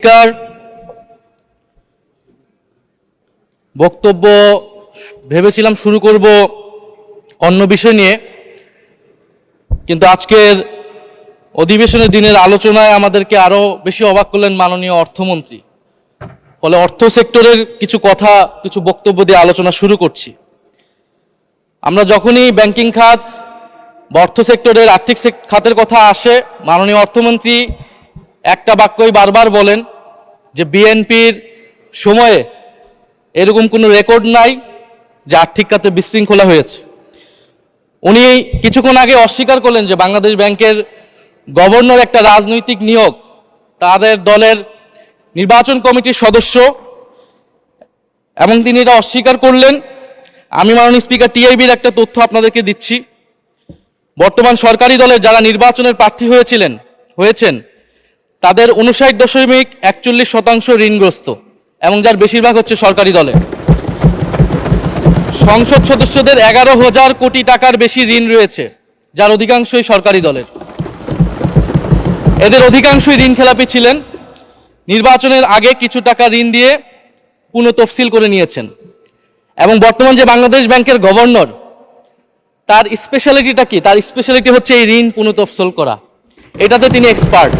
Speaker বক্তব্য ভেবেছিলাম শুরু করব অন্য বিষয় নিয়ে, কিন্তু আজকের অধিবেশনের দিনের আলোচনায় আমাদেরকে আরো বেশি অবাক করলেন মাননীয় অর্থমন্ত্রী। ফলে অর্থ সেক্টরের কিছু কথা, কিছু বক্তব্য দিয়ে আলোচনা শুরু করছি। আমরা যখনই ব্যাংকিং খাত বা অর্থ সেক্টরের আর্থিক খাতের কথা আসে, মাননীয় অর্থমন্ত্রী একটা বাক্যই বারবার বলেন যে বিএনপির সময়ে এরকম কোনো রেকর্ড নাই যে আর্থিক খাতে বিশৃঙ্খলা হয়েছে। উনি কিছুক্ষণ আগে অস্বীকার করলেন যে বাংলাদেশ ব্যাংকের গভর্নর একটা রাজনৈতিক নিয়োগ, তাদের দলের নির্বাচন কমিটির সদস্য, এবং তিনি এটা অস্বীকার করলেন। আমি মাননীয় স্পিকার টিআইবির একটা তথ্য আপনাদেরকে দিচ্ছি। বর্তমান সরকারি দলের যারা নির্বাচনের প্রার্থী হয়েছেন তাদের 59.41% ঋণগ্রস্ত, এবং যার বেশিরভাগ হচ্ছে সরকারি দলে। সংসদ সদস্যদের 11,000 কোটি টাকার বেশি ঋণ রয়েছে, যার অধিকাংশই সরকারি দলের। এদের অধিকাংশই ঋণ খেলাপি ছিলেন, নির্বাচনের আগে কিছু টাকা ঋণ দিয়ে পুনঃতফসিল করে নিয়েছেন। এবং বর্তমান যে বাংলাদেশ ব্যাংকের গভর্নর, তার স্পেশালিটিটা কি? তার স্পেশালিটি হচ্ছে এই ঋণ পুনঃতফসিল করা, এটাতে তিনি এক্সপার্ট।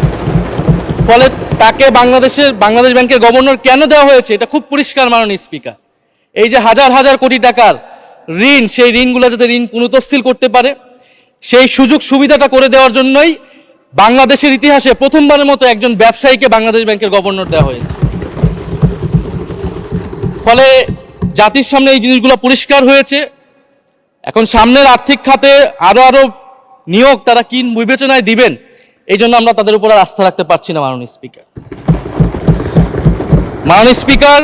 ফলে তাকে বাংলাদেশ ব্যাংকের গভর্নর কেন দেওয়া হয়েছে এটা খুব পরিষ্কার মাননীয় স্পিকার। এই যে হাজার হাজার কোটি টাকার ঋণ, সেই ঋণগুলো যাতে ঋণ পুনঃতফসিল করতে পারে, সেই সুযোগ সুবিধাটা করে দেওয়ার জন্যই বাংলাদেশের ইতিহাসে প্রথমবারের মতো একজন ব্যবসায়ীকে বাংলাদেশ ব্যাংকের গভর্নর দেওয়া হয়েছে। ফলে জাতির সামনে এই জিনিসগুলো পরিষ্কার হয়েছে। এখন সামনের আর্থিক খাতে আরো নিয়োগ তারা কি বিবেচনায় দিবেন, এই জন্য আমরা তাদের উপর আর আস্থা রাখতে পারছি না মাননীয় স্পিকার। মাননীয় স্পিকার,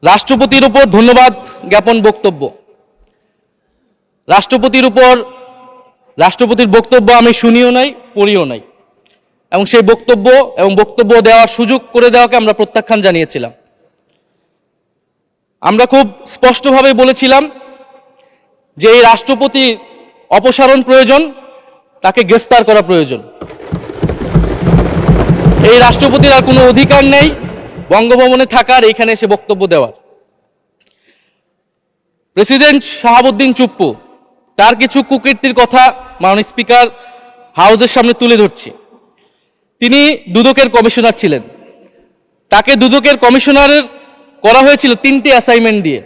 রাষ্ট্রপতির উপর ধন্যবাদ জ্ঞাপন বক্তব্য। রাষ্ট্রপতির বক্তব্য আমি শুনিও নাই, পড়িও নাই, এবং সেই বক্তব্য দেওয়ার সুযোগ করে দেওয়াকে আমরা প্রত্যাখ্যান জানিয়েছিলাম। আমরা খুব স্পষ্টভাবে বলেছিলাম যে এই রাষ্ট্রপতি অপসারণ প্রয়োজন, তাকে গ্রেফতার করা প্রয়োজন। এই রাষ্ট্রপতির আর কোনো অধিকার নেই বঙ্গভবনে থাকার, এইখানে এসে বক্তব্য দেওয়ার। প্রেসিডেন্ট শাহাবুদ্দিন চুপ্পু, তার কিছু কুকীর্তির কথা মাননীয় স্পিকার হাউসের সামনে তুলে ধরছি। তিনি দুদকের কমিশনার ছিলেন, তাকে দুদকের কমিশনারের করা হয়েছিল 3টে অ্যাসাইনমেন্ট দিয়ে।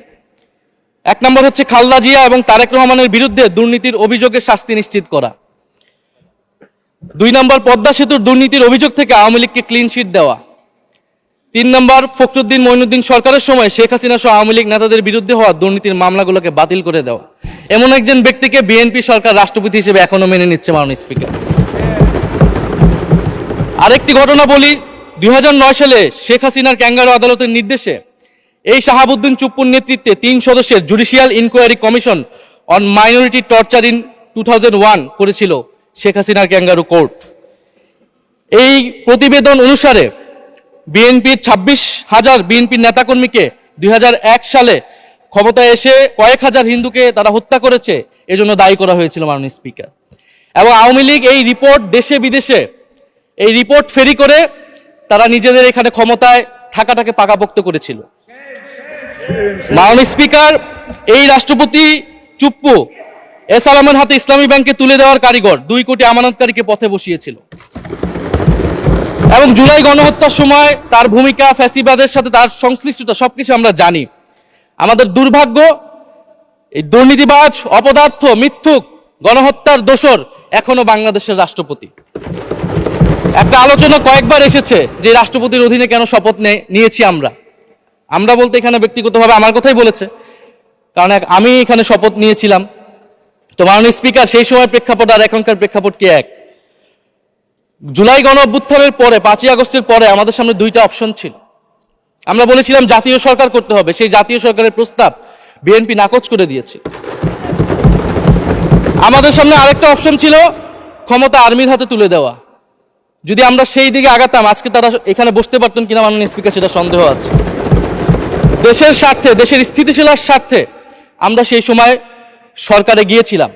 1 নম্বর হচ্ছে খালেদা জিয়া এবং তারেক রহমানের বিরুদ্ধে দুর্নীতির অভিযোগের শাস্তি নিশ্চিত করা। 2 নম্বর পদ্মা সেতুর দুর্নীতির অভিযোগ থেকে আওয়ামী লীগকে ক্লিন শিট দেওয়া। 3 নম্বর ফখরুদ্দিন মঈনুদ্দিন সরকারের সময় শেখ হাসিনা সহ আওয়ামী লীগ নেতাদের বিরুদ্ধে হওয়া দুর্নীতির মামলাগুলোকে বাতিল করে দেওয়া। এমন একজন ব্যক্তিকে বিএনপি সরকার রাষ্ট্রপতি হিসেবে এখনো মেনে নিচ্ছে মাননীয় স্পিকার। আরেকটি ঘটনা বলি, 2009 সালে শেখ হাসিনার ক্যাঙ্গারু আদালতের নির্দেশে এই শাহাবুদ্দিন চুপ্পুর নেতৃত্বে 3 সদস্যের judicial inquiry commission on minority torture in 2001 করেছিল শেখ হাসিনার ক্যাঙ্গারু কোর্ট। এই প্রতিবেদন অনুসারে বিএনপির 26,000 বিএনপির নেতাকর্মীকে 2001 সালে ক্ষমতায় এসে কয়েক হাজার হিন্দুকে তারা হত্যা করেছে, এজন্য দায়ী করা হয়েছিল মাননীয় স্পিকার। এবং আওয়ামী লীগ এই রিপোর্ট দেশে বিদেশে এই রিপোর্ট ফেরি করে তারা নিজেদের এখানে ক্ষমতায় থাকাটাকে পাকাপোক্ত করেছিল। মাননীয় স্পিকার, এই রাষ্ট্রপতি চুপ্পু এস আলমের হাতে ইসলামী ব্যাংকে তুলে দেওয়ার কারিগর, 2 কোটি আমানতকারীকে পথে বসিয়েছিল। এবং জুলাই গণহত্যার সময় তার ভূমিকা, ফ্যাসিবাদের সাথে তার সংশ্লিষ্টতা সবকিছু আমরা জানি। আমাদের দুর্ভাগ্য, এই দুর্নীতিবাজ, অপদার্থ, মিথ্যুক, গণহত্যার দোসর এখনো বাংলাদেশের রাষ্ট্রপতি। একটা আলোচনা কয়েকবার এসেছে যে রাষ্ট্রপতির অধীনে কেন শপথ নিয়েছি আমরা বলতে এখানে ব্যক্তিগতভাবে আমার কথাই বলেছে, কারণ আমি এখানে শপথ নিয়েছিলাম। তো মাননীয় স্পিকার, সেই সময় প্রেক্ষাপট আর এখনকার প্রেক্ষাপট কি এক? জুলাই গণ অভ্যুত্থানের পরে 5ই আগস্টের পরে আমাদের সামনে 2টা অপশন ছিল। আমরা বলেছিলাম জাতীয় সরকার করতে হবে, সেই জাতীয় সরকারের প্রস্তাব বিএনপি নাকচ করে দিয়েছে। আমাদের সামনে আরেকটা অপশন ছিল ক্ষমতা আর্মির হাতে তুলে দেওয়া। যদি আমরা সেই দিকে আগাতাম, আজকে তারা এখানে বসতে পারতেন কিনা মাননীয় স্পিকার সেটা সন্দেহ আছে। দেশের স্বার্থে, দেশের স্থিতিশীলতার স্বার্থে আমরা সেই সময় সরকারে গিয়েছিলাম,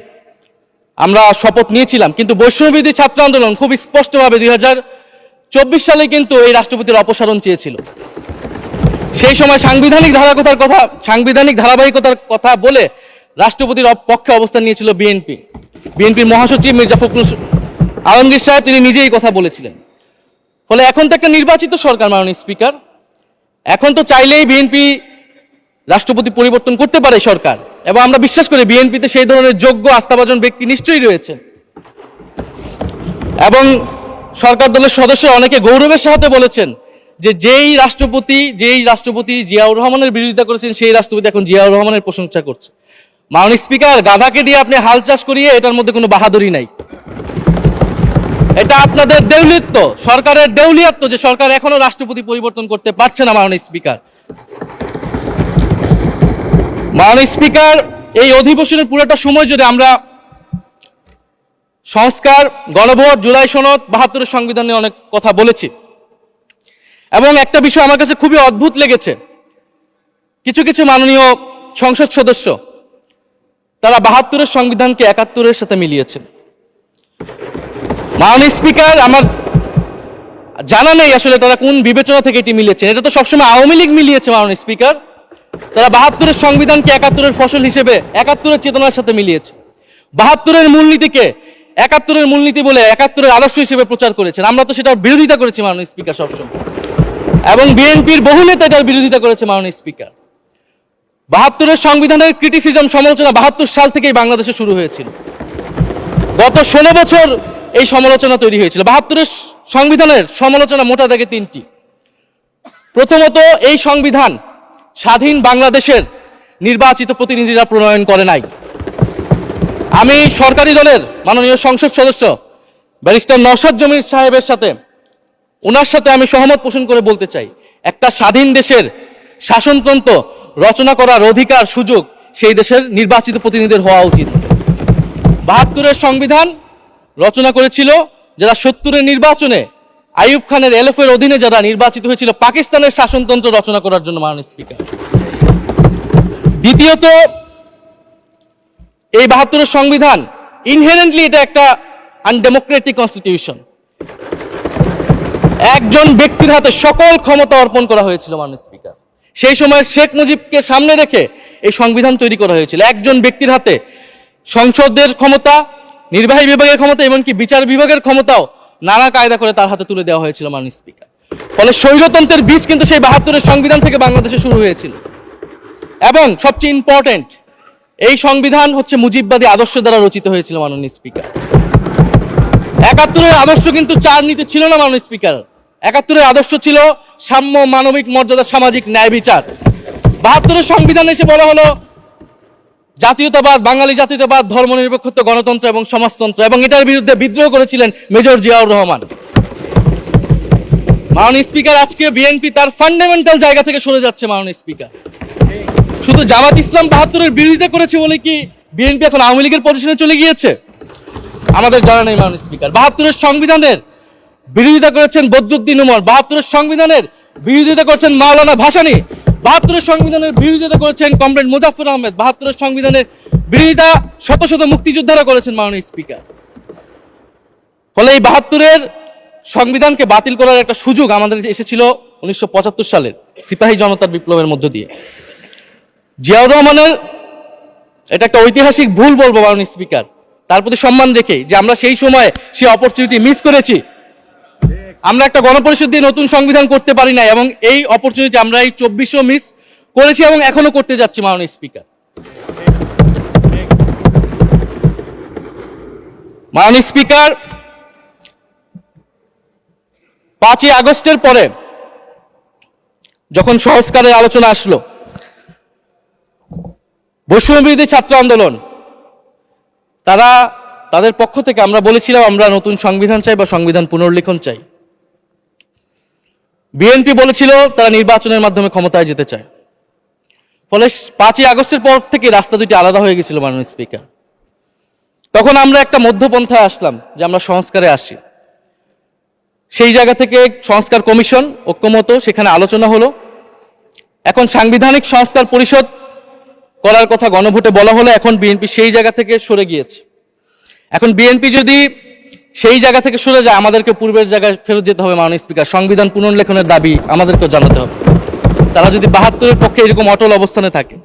আমরা শপথ নিয়েছিলাম। কিন্তু বৈষম্যবিরোধী ছাত্র আন্দোলন খুব স্পষ্টভাবে 24 সালে কিন্তু এই রাষ্ট্রপতির অপসারণ চেয়েছিল। সেই সময় সাংবিধানিক ধারাবাহিকতার কথা বলে রাষ্ট্রপতির পক্ষে অবস্থান নিয়েছিল বিএনপির মহাসচিব মির্জা ফখরুল আলমগীর সাহেব, তিনি নিজেই কথা বলেছিলেন। ফলে এখন তো একটা নির্বাচিত সরকার মাননীয় স্পিকার, এখন তো চাইলেই বিএনপি রাষ্ট্রপতি পরিবর্তন করতে পারে সরকার, এবং আমরা বিশ্বাস করি বিএনপিতে সেই ধরনের যোগ্য আস্থাভাজন ব্যক্তি নিশ্চয়ই রয়েছে। এবং সরকার দলের সদস্য অনেকে গৌরবের সাথে বলেছেন যে যেই রাষ্ট্রপতি জিয়াউর রহমানের বিরোধিতা করেছেন সেই রাষ্ট্রপতি এখন জিয়াউর রহমানের প্রশংসা করছে। মাননীয় স্পিকার, গাধাকে দিয়ে আপনি হাল চাষ করিয়ে এটার মধ্যে কোনো বাহাদুরি নাই। এটা আপনাদের দেউলিত্ব, সরকারের দেউলিয়াত্ব যে সরকার এখনো রাষ্ট্রপতি পরিবর্তন করতে পারছে না। মাননীয় স্পিকার, এই অধিবেশনের পুরোটা সময় যদি আমরা সংস্কার, গণভোট, জুলাই সনদ, 72-এর সংবিধান নিয়ে অনেক কথা বলেছি, এবং একটা বিষয় আমার কাছে খুবই অদ্ভুত লেগেছে, কিছু মাননীয় সংসদ সদস্য তারা 72-এর সংবিধানকে 71-এর সাথে মিলিয়েছেন। মাননীয় স্পিকার, আমার জানা নেই আসলে তারা কোন বিবেচনা থেকে এটি মিলিয়েছেন। এটা তো সবসময় আওয়ামী লীগ মিলিয়েছে। মাননীয় স্পিকার, তারা 72-এর সংবিধানকে 71-এর ফসল হিসেবে 71-এর চেতনার সাথে মিলিয়েছে। 72-এর মূলনীতিকে 71-এর মূলনীতি বলে 71-এর আদর্শ হিসেবে প্রচার করেছেন। আমরা তো সেটার বিরোধিতা করেছি মাননীয় স্পিকার সবসময়, এবং বিএনপির বহু নেতা এটার বিরোধিতা করেছে মাননীয় স্পিকার। 72-এর সংবিধানের ক্রিটিসিজম, সমালোচনা 72 সাল থেকেই বাংলাদেশে শুরু হয়েছিল। গত 16 বছর এই সমালোচনা তৈরি হয়েছিল। 72-এর সংবিধানের সমালোচনা মোটা দাগে 3টি। প্রথমত, এই সংবিধান স্বাধীন বাংলাদেশের নির্বাচিত প্রতিনিধিরা প্রণয়ন করে নাই। আমি সরকারি দলের মাননীয় সংসদ সদস্য ব্যারিস্টার নওশাদ জমির সাহেবের সাথে, ওনার সাথে আমি সহমত পোষণ করে বলতে চাই, একটা স্বাধীন দেশের শাসনতন্ত্র রচনা করার অধিকার, সুযোগ সেই দেশের নির্বাচিত প্রতিনিধিদের হওয়া উচিত। 72-এর সংবিধান রচনা করেছিল যারা 70-এর নির্বাচনে আইয়ুব খানের এলএফের অধীনে যারা নির্বাচিত হয়েছিল পাকিস্তানের শাসনতন্ত্র রচনা করার জন্য। মাননীয় স্পিকার, দ্বিতীয়ত, এই 72-এর সংবিধান ইনহেরেন্টলি এটা একটা আনডেমোক্রেটিক কনস্টিটিউশন। একজন ব্যক্তির হাতে সকল ক্ষমতা অর্পণ করা হয়েছিল। মাননীয় স্পিকার, সেই সময় শেখ মুজিবকে সামনে রেখে এই সংবিধান তৈরি করা হয়েছিল। একজন ব্যক্তির হাতে সংসদের ক্ষমতা, নির্বাহী বিভাগের ক্ষমতা, এমনকি বিচার বিভাগের ক্ষমতাও নানা কায়দা করে তার হাতে তুলে দেওয়া হয়েছিল। মাননীয় স্পিকার, ফলে স্বৈরতন্ত্রের বীজ কিন্তু সেই 72-এর সংবিধান থেকে বাংলাদেশে শুরু হয়েছিল। এবং সবচেয়ে ইম্পর্টেন্ট, এই সংবিধান হচ্ছে মুজিববাদী আদর্শ দ্বারা রচিত হয়েছিল। মাননীয় স্পিকার, 71-এর আদর্শ কিন্তু 4 নীতি ছিল না। মাননীয় স্পিকার, 71-এর আদর্শ ছিল সাম্য, মানবিক মর্যাদা, সামাজিক ন্যায়, বিচার। 72-এর সংবিধান এসে বলা হলো জাতীয়তাবাদ, বাঙালি জাতীয়তাবাদ, ধর্মনিরপেক্ষত্ব, গণতন্ত্র এবং সমাজতন্ত্র, এবং এটার বিরুদ্ধে বিদ্রোহ করেছিলেন মেজর জিয়াউর রহমান। মাননীয় স্পিকার, আজকে বিএনপি তার ফান্ডামেন্টাল জায়গা থেকে সরে যাচ্ছে। মাননীয় স্পিকার, শুধু জামাত ইসলাম 72-এর বিরোধিতা করেছে বলে কি বিএনপি এখন আওয়ামী লীগের পজিশনে চলে গিয়েছে? আমাদের জানা নেই। মাননীয় স্পিকার, 72-এর সংবিধানের বিরোধিতা করেছেন বদরুদ্দিন উমর, 72-এর সংবিধানের বিরোধিতা করেছেন মাওলানা ভাসানী, 72-এর সংবিধানের বিরোধিতা করেছেন কমরেড মুজাফফর আহমেদ, 72-এর সংবিধানের বিরোধিতা শত শত মুক্তিযোদ্ধারা করেছেন। মাননীয় স্পিকার, ফলে এই 72-এর সংবিধানকে বাতিল করার একটা সুযোগ আমাদের এসেছিল 1975 সালের সিপাহী জনতার বিপ্লবের মধ্য দিয়ে। জিয়াউর রহমানের এটা একটা ঐতিহাসিক ভুল বলবো মাননীয় স্পিকার, তার প্রতি সম্মান রেখে, যে আমরা সেই সময় সেই অপরচুনিটি মিস করেছি। আমরা একটা গণপরিষদ দিয়ে নতুন সংবিধান করতে পারি না, এবং এই অপরচুনিটি আমরা এই 24-ও মিস করেছি এবং এখনো করতে যাচ্ছি। মাননীয় স্পিকার, মাননীয় স্পিকার, 5ই আগস্টের পরে যখন সংস্কারের আলোচনা আসলো, বৈষম্যবিরোধী ছাত্র আন্দোলন তাদের পক্ষ থেকে আমরা বলেছিলাম আমরা নতুন সংবিধান চাই বা সংবিধান পুনর্লিখন চাই। বিএনপি বলেছিল তারা নির্বাচনের মাধ্যমে ক্ষমতায় যেতে চায়। ফলে 5ই আগস্টের পর থেকে রাস্তা দুটি আলাদা হয়ে গেছিল। মাননীয় স্পিকার, তখন আমরা একটা মধ্যপন্থায় আসলাম যে আমরা সংস্কারে আসি। সেই জায়গা থেকে সংস্কার কমিশন ঐক্যমত, সেখানে আলোচনা হলো। এখন সাংবিধানিক সংস্কার পরিষদ করার কথা গণভোটে বলা হলো। এখন বিএনপি সেই জায়গা থেকে সরে গিয়েছে। এখন বিএনপি যদি সেই জায়গা থেকে সরে যায়, আমাদেরকে পূর্বের জায়গায় ফেরত যেতে হবে। মাননীয় স্পিকার, সংবিধান পুনর্লেখনের দাবি আমাদেরকেও জানাতে হবে, তারা যদি 72-এর পক্ষে এরকম অটল অবস্থানে থাকে।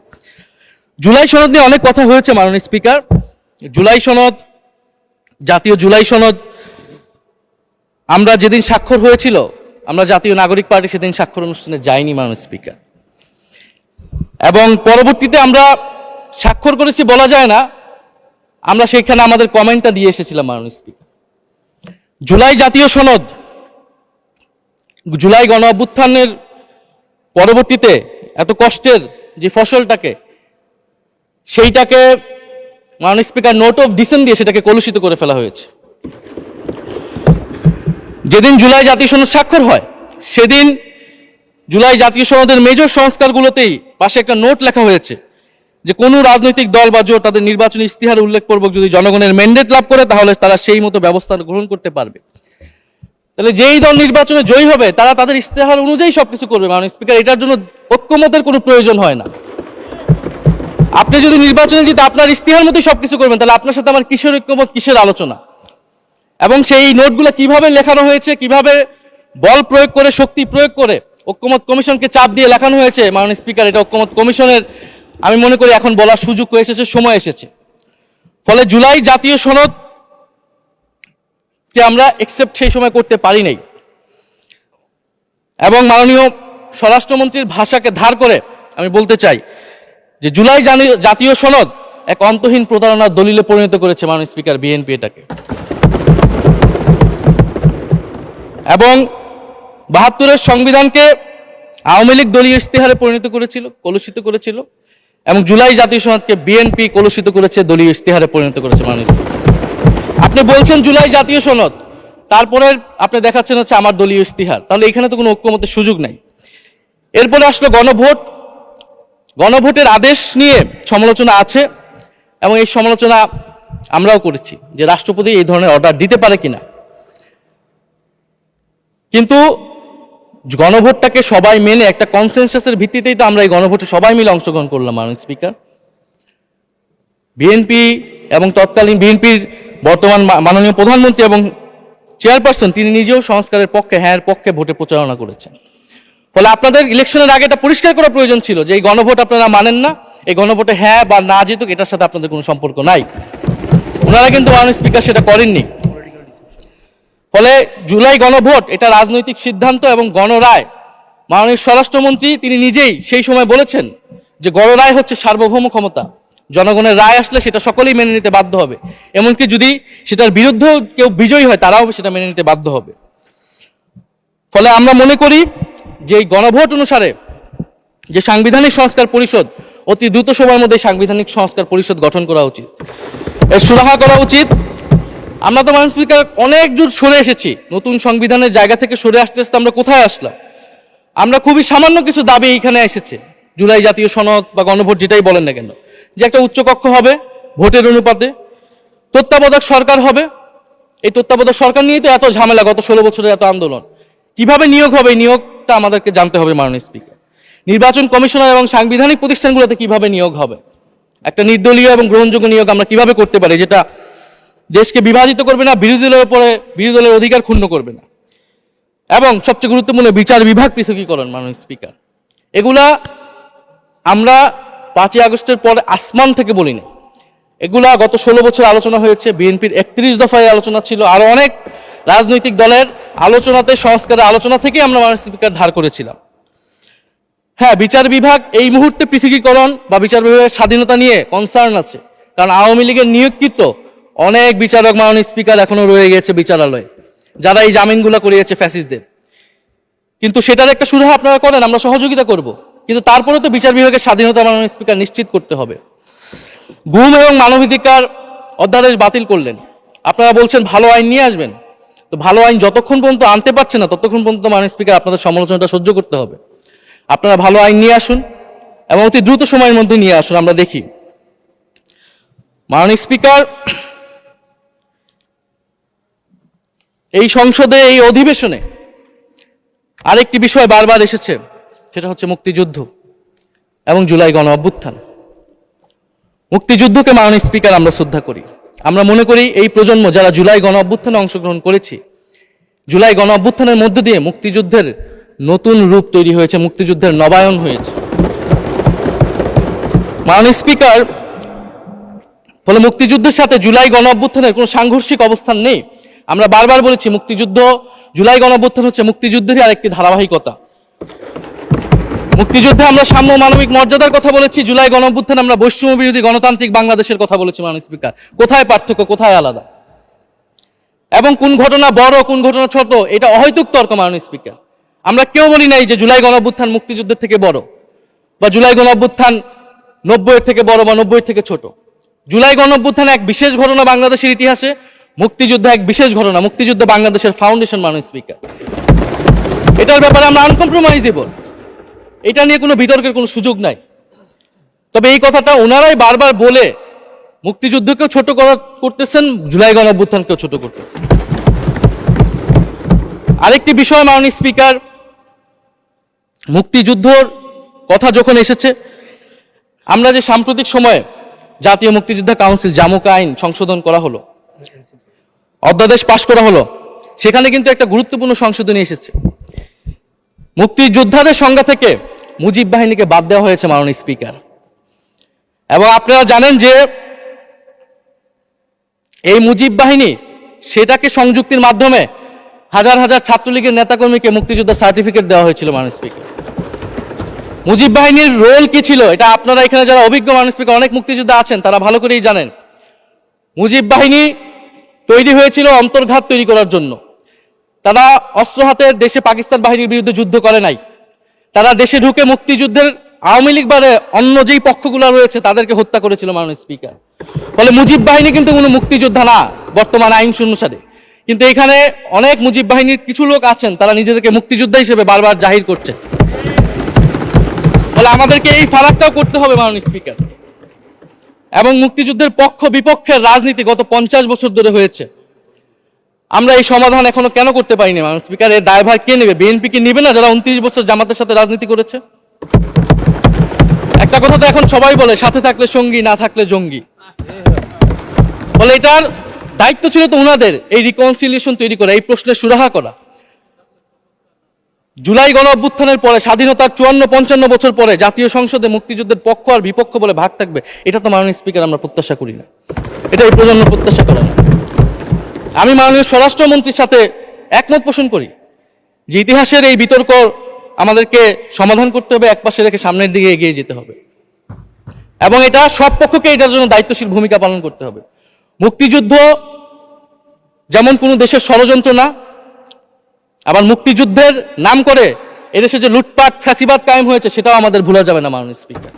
জুলাই সনদ নিয়ে অনেক কথা হয়েছে মাননীয় স্পিকার। জুলাই সনদ, জাতীয় জুলাই সনদ, আমরা যেদিন স্বাক্ষর হয়েছিল, আমরা জাতীয় নাগরিক পার্টি সেদিন স্বাক্ষর অনুষ্ঠানে যাইনি মাননীয় স্পিকার, এবং পরবর্তীতে আমরা স্বাক্ষর করেছি বলা যায় না, আমরা সেখানে আমাদের কমেন্টটা দিয়ে এসেছিলাম মাননীয় স্পিকার। জুলাই জাতীয় সনদ, জুলাই গণ অভ্যুত্থানের পরবর্তীতে এত কষ্টের যে ফসলটাকে, সেইটাকে মাননীয় স্পিকার নোট অফ ডিসেন্ট দিয়ে সেটাকে কলুষিত করে ফেলা হয়েছে। যেদিন জুলাই জাতীয় সনদ স্বাক্ষর হয়, সেদিন জুলাই জাতীয় সনদের মেজর সংস্কারগুলোতেই পাশে একটা নোট লেখা হয়েছে যে কোনো রাজনৈতিক দল বা জোট তাদের নির্বাচনী ইস্তিহার উল্লেখপূর্বক যদি জনগণের ম্যান্ডেট লাভ করে, তাহলে তারা সেই মতো ব্যবস্থা গ্রহণ করতে পারবে। তাহলে যেই দল নির্বাচনে জয়ী হবে তারা তাদের ইস্তেহার অনুযায়ী সবকিছু করবে মাননীয় স্পিকার। এটার জন্য ঐক্যমতের কোনো প্রয়োজন হয় না। আপনি যদি নির্বাচনে জিতে আপনার ইস্তেহার মতোই সবকিছু করবেন, তাহলে আপনার সাথে আমার কিসের ঐক্যমত, কিসের আলোচনা? এবং সেই নোটগুলো কিভাবে লেখানো হয়েছে, কিভাবে বল প্রয়োগ করে, শক্তি প্রয়োগ করে ঐক্যমত কমিশনকে চাপ দিয়ে লেখানো হয়েছে মাননীয় স্পিকার, এটা ঐক্যমত কমিশনের আমি মনে করি এখন বলার সুযোগ হয়ে এসেছে, সময় এসেছে। ফলে জুলাই জাতীয় সনদ কে আমরা একসেপ্ট সেই সময় করতে পারি নাই, এবং মাননীয় স্বরাষ্ট্রমন্ত্রীর ভাষাকে ধার করে আমি বলতে চাই যে জুলাই জাতীয় সনদ এক অন্তহীন প্রতারণার দলিলে পরিণত করেছে মাননীয় স্পিকার বিএনপি এটাকে। এবং 72-এর সংবিধানকে আওয়ামী লীগ দলীয় ইস্তেহারে পরিণত করেছিল, কলুষিত করেছিল, এবং জুলাই জাতীয় সনদকে বিএনপি কলুষিত করেছে, দলীয় ইস্তেহারে পরিণত করেছে মাননীয় স্পিকার। আপনি বলছেন জুলাই জাতীয় সনদ, তারপরে আপনি দেখাচ্ছেন হচ্ছে আমার দলীয় ইস্তিহার, তাহলে এখানে তো কোনো ঐক্যমতের সুযোগ নাই। এরপরে আসলো গণভোট। গণভোটের আদেশ নিয়ে সমালোচনা আছে, এবং এই সমালোচনা আমরাও করেছি যে রাষ্ট্রপতি এই ধরনের অর্ডার দিতে পারে কিনা। কিন্তু গণভোটটাকে সবাই মেনে একটা কনসেনসাসের ভিত্তিতেই তো আমরা এই গণভোটে সবাই মিলে অংশগ্রহণ করলাম মাননীয় স্পিকার। বিএনপি এবং তৎকালীন বিএনপির বর্তমান মাননীয় প্রধানমন্ত্রী এবং চেয়ারপারসন তিনি নিজেও সংস্কারের পক্ষে, হ্যাঁ পক্ষে ভোটে প্রচারণা করেছেন। ফলে আপনাদের ইলেকশনের আগে এটা পরিষ্কার করা প্রয়োজন ছিল যে এই গণভোট আপনারা মানেন না, এই গণভোটে হ্যাঁ বা না জিতুক এটার সাথে আপনাদের কোনো সম্পর্ক নাই। ওনারা কিন্তু মাননীয় স্পিকার সেটা করেননি। ফলে জুলাই গণভোট এটা রাজনৈতিক সিদ্ধান্ত এবং গণরায়। মাননীয় স্বরাষ্ট্রমন্ত্রী তিনি নিজেই সেই সময় বলেছেন যে গণরায় হচ্ছে সার্বভৌম ক্ষমতা, জনগণের রায় আসলে সেটা সকলেই মেনে নিতে বাধ্য হবে, এমনকি যদি সেটার বিরুদ্ধেও কেউ বিজয়ী হয় তারাও সেটা মেনে নিতে বাধ্য হবে। ফলে আমরা মনে করি যে এই গণভোট অনুসারে যে সাংবিধানিক সংস্কার পরিষদ, অতি দ্রুত সময়ের মধ্যে সাংবিধানিক সংস্কার পরিষদ গঠন করা উচিত, এর সুরাহা করা উচিত। আমরা তো মাননীয় স্পিকার অনেক দূর সরে এসেছি, নতুন সংবিধানের জায়গা থেকে সরে আসতে আসতে আমরা কোথায় আসলাম? আমরা খুবই সামান্য কিছু দাবি এখানে এসেছে, জুলাই জাতীয় সনদ বা গণভোট যেটাই বলেন না কেন, যে একটা উচ্চকক্ষ হবে ভোটের অনুপাতে, তত্ত্বাবধায়ক সরকার হবে। এই তত্ত্বাবধায়ক সরকার নিয়েই তো এত ঝামেলা, গত 16 বছরের এত আন্দোলন। কিভাবে নিয়োগ হবে এই নিয়োগটা আমাদেরকে জানতে হবে মাননীয় স্পিকার। নির্বাচন কমিশনার এবং সাংবিধানিক প্রতিষ্ঠানগুলোতে কিভাবে নিয়োগ হবে, একটা নির্দলীয় এবং গ্রহণযোগ্য নিয়োগ আমরা কিভাবে করতে পারি যেটা দেশকে বিভাজিত করবে না, বিরোধী দলের উপরে বিরোধী দলের অধিকার ক্ষুণ্ণ করবে না, এবং সবচেয়ে গুরুত্বপূর্ণ বিচার বিভাগ পৃথকীকরণ মাননীয় স্পিকার। এগুলা আমরা 5ই আগস্টের পরে আসমান থেকে বলি না, এগুলা গত 16 বছর আলোচনা হয়েছে। বিএনপির 31 দফায় আলোচনা ছিল, আরো অনেক রাজনৈতিক দলের আলোচনাতে, সংস্কারের আলোচনা থেকে আমরা মাননীয় স্পিকার ধার করেছিলাম। হ্যাঁ, বিচার বিভাগ এই মুহূর্তে পৃথকীকরণ বা বিচার বিভাগের স্বাধীনতা নিয়ে কনসার্ন আছে, কারণ আওয়ামী লীগের নিয়োগকৃত অনেক বিচারক মাননীয় স্পিকার এখনো রয়ে গেছে বিচারালয়ে, যারা এই জামিনগুলো করিয়েছে ফ্যাসিস্টদের। কিন্তু সেটার একটা সুরাহা আপনারা করেন, আমরা সহযোগিতা করব, কিন্তু তারপরে তো বিচার বিভাগের স্বাধীনতা মাননীয় স্পিকার নিশ্চিত করতে হবে। গুম এবং মানবাধিকার অধ্যাদেশ বাতিল করলেন, আপনারা বলছেন ভালো আইন নিয়ে আসবেন। তো ভালো আইন যতক্ষণ পর্যন্ত আনতে পারছে না ততক্ষণ পর্যন্ত মাননীয় স্পিকার আপনাদের সমালোচনাটা সহ্য করতে হবে। আপনারা ভালো আইন নিয়ে আসুন এবং অতি দ্রুত সময়ের মধ্যে নিয়ে আসুন, আমরা দেখি। মাননীয় স্পিকার, এই সংসদে এই অধিবেশনে আরেকটি বিষয় বারবার এসেছে, সেটা হচ্ছে মুক্তিযুদ্ধ এবং জুলাই গণ অভ্যুত্থান। মুক্তিযুদ্ধকে মাননীয় স্পিকার আমরা শ্রদ্ধা করি, আমরা মনে করি এই প্রজন্ম যারা জুলাই গণ অভ্যুত্থানে অংশগ্রহণ করেছি, জুলাই গণ অভ্যুত্থানের মধ্য দিয়ে মুক্তিযুদ্ধের নতুন রূপ তৈরি হয়েছে, মুক্তিযুদ্ধের নবায়ন হয়েছে। মাননীয় স্পিকার, ফলে মুক্তিযুদ্ধের সাথে জুলাই গণ অভ্যুত্থানের কোনো সাংঘর্ষিক অবস্থান নেই। আমরা বারবার বলেছি মুক্তিযুদ্ধ, জুলাই গণ অভ্যুত্থান হচ্ছে মুক্তিযুদ্ধেরই আরেকটি ধারাবাহিকতা। মুক্তিযুদ্ধে আমরা সাম্য মানবিক মর্যাদার কথা বলেছি, জুলাই গণ অভ্যুত্থানে আমরা বৈষম্য বিরোধী গণতান্ত্রিক বাংলাদেশের কথা বলেছি। মাননীয় স্পিকার, কোথায় পার্থক্য, কোথায় আলাদা, এবং কোন ঘটনা বড় কোন ঘটনা ছোট, এটা অহৈতুক তর্ক। মাননীয় স্পিকার, আমরা কেউ বলি নাই যে জুলাই গণ অভ্যুত্থান মুক্তিযুদ্ধের থেকে বড়, বা জুলাই গণ অভ্যুত্থান 90-এর থেকে বড় বা 90-এর থেকে ছোট। জুলাই গণ অভ্যুত্থান এক বিশেষ ঘটনা বাংলাদেশের ইতিহাসে, মুক্তিযুদ্ধ এক বিশেষ ঘটনা, মুক্তিযুদ্ধ বাংলাদেশের ফাউন্ডেশন। মাননীয় স্পিকার, এটার ব্যাপারে আমরা আনকম্প্রোমাইজেবল, এটা নিয়ে কোনো বিতর্কের কোনো সুযোগ নাই। তবে এই কথাটা ওনারাই বারবার বলে মুক্তিযুদ্ধকেও ছোট করতেছেন, জুলাই গণ অভ্যুত্থানকেও ছোট করতেছেন। আরেকটি বিষয় মাননীয় স্পিকার, মুক্তিযুদ্ধর কথা যখন এসেছে, আমরা যে সাম্প্রতিক সময়ে জাতীয় মুক্তিযোদ্ধা কাউন্সিল জামুকা আইন সংশোধন করা হলো, অধ্যাদেশ পাশ করা হলো, সেখানে কিন্তু একটা গুরুত্বপূর্ণ সংশোধনী এসেছে। মুক্তিযোদ্ধাদের সংজ্ঞা থেকে মুজিব বাহিনীকে বাদ দেওয়া হয়েছে। মাননীয় স্পিকার, এবং আপনারা জানেন যে এই মুজিব বাহিনী, সেটাকে সংযুক্তির মাধ্যমে হাজার হাজার ছাত্রলীগের নেতাকর্মীকে মুক্তিযোদ্ধা সার্টিফিকেট দেওয়া হয়েছিল। মাননীয় স্পিকার, মুজিব বাহিনীর রোল কি ছিল, এটা আপনারা এখানে যারা অভিজ্ঞ মাননীয় স্পিকার অনেক মুক্তিযোদ্ধা আছেন, তারা ভালো করেই জানেন। মুজিব বাহিনী তৈরি হয়েছিল অন্তর্ঘাত তৈরি করার জন্য। তারা অস্ত্র হাতে দেশে পাকিস্তান বাহিনীর বিরুদ্ধে যুদ্ধ করে নাই। তারা দেশে ঢুকে মুক্তিযুদ্ধের আওয়ামী লীগ বারে অন্য যেই পক্ষগুলো রয়েছে তাদেরকে হত্যা করেছিল। মাননীয় স্পিকার, ফলে মুজিব বাহিনী কিন্তু কোনো মুক্তিযোদ্ধা না বর্তমান আইন অনুসারে। কিন্তু এখানে অনেক মুজিব বাহিনীর কিছু লোক আছেন, তারা নিজেদেরকে মুক্তিযোদ্ধা হিসেবে বারবার জাহির করছে। ফলে আমাদেরকে এই ফারাকটাও করতে হবে। মাননীয় স্পিকার, এবং মুক্তিযুদ্ধের পক্ষ বিপক্ষের রাজনীতি গত 50 বছর ধরে হয়েছে। আমরা এই সমাধান এখনো কেন করতে পারিনি? মাননীয় স্পিকার, এর দায়ভার কে নেবে? বিএনপি কি নেবে না, যারা 29 বছর জামাতের সাথে রাজনীতি করেছে? একটা কথা তো এখন সবাই বলে, সাথে থাকলে সঙ্গী, না থাকলে জঙ্গি। বলে এটার দায়িত্ব ছিল তো উনাদের, এই রিকনসিলিয়েশন তৈরি করা, এই প্রশ্নের সুরাহা করা। জুলাই গণ অভ্যুত্থানের পরে, স্বাধীনতার 54-55 বছর পরে জাতীয় সংসদে মুক্তিযুদ্ধের পক্ষ আর বিপক্ষ বলে ভাগ থাকবে, এটা তো মাননীয় স্পিকার আমরা প্রত্যাশা করি না, এটা এই প্রজন্ম প্রত্যাশা করে না। আমি মাননীয় স্বরাষ্ট্রমন্ত্রীর সাথে একমত পোষণ করি যে ইতিহাসের এই বিতর্ক আমাদেরকে সমাধান করতে হবে, একপাশে রেখে সামনের দিকে এগিয়ে যেতে হবে, এবং এটা সব পক্ষকে এটার জন্য দায়িত্বশীল ভূমিকা পালন করতে হবে। মুক্তিযুদ্ধ যেমন কোনো দেশের ষড়যন্ত্র না, আবার মুক্তিযুদ্ধের নাম করে এদেশে যে লুটপাট ফ্যাসিবাদ কায়েম হয়েছে, সেটাও আমাদের ভুলা যাবে না। মাননীয় স্পিকার,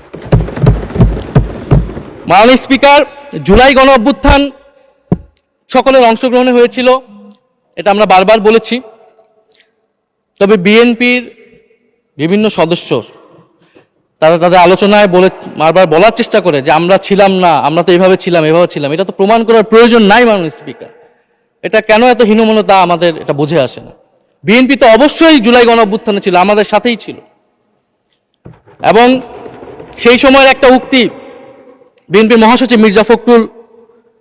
মাননীয় স্পিকার, জুলাই গণ অভ্যুত্থান সকলের অংশগ্রহণে হয়েছিল, এটা আমরা বারবার বলেছি। তবে বিএনপির বিভিন্ন সদস্য তারা তাদের আলোচনায় বারবার বলার চেষ্টা করে যে আমরা ছিলাম না, আমরা তো এভাবে ছিলাম, এভাবে ছিলাম। এটা তো প্রমাণ করার প্রয়োজন নাই। মাননীয় স্পিকার, এটা কেন এত হীনমন্যতা আমাদের এটা বুঝে আসে না। বিএনপি তো অবশ্যই জুলাই গণ অভ্যুত্থানে ছিল, আমাদের সাথেই ছিল, এবং সেই সময়ের একটা উক্তি বিএনপির মহাসচিব মির্জা ফখরুল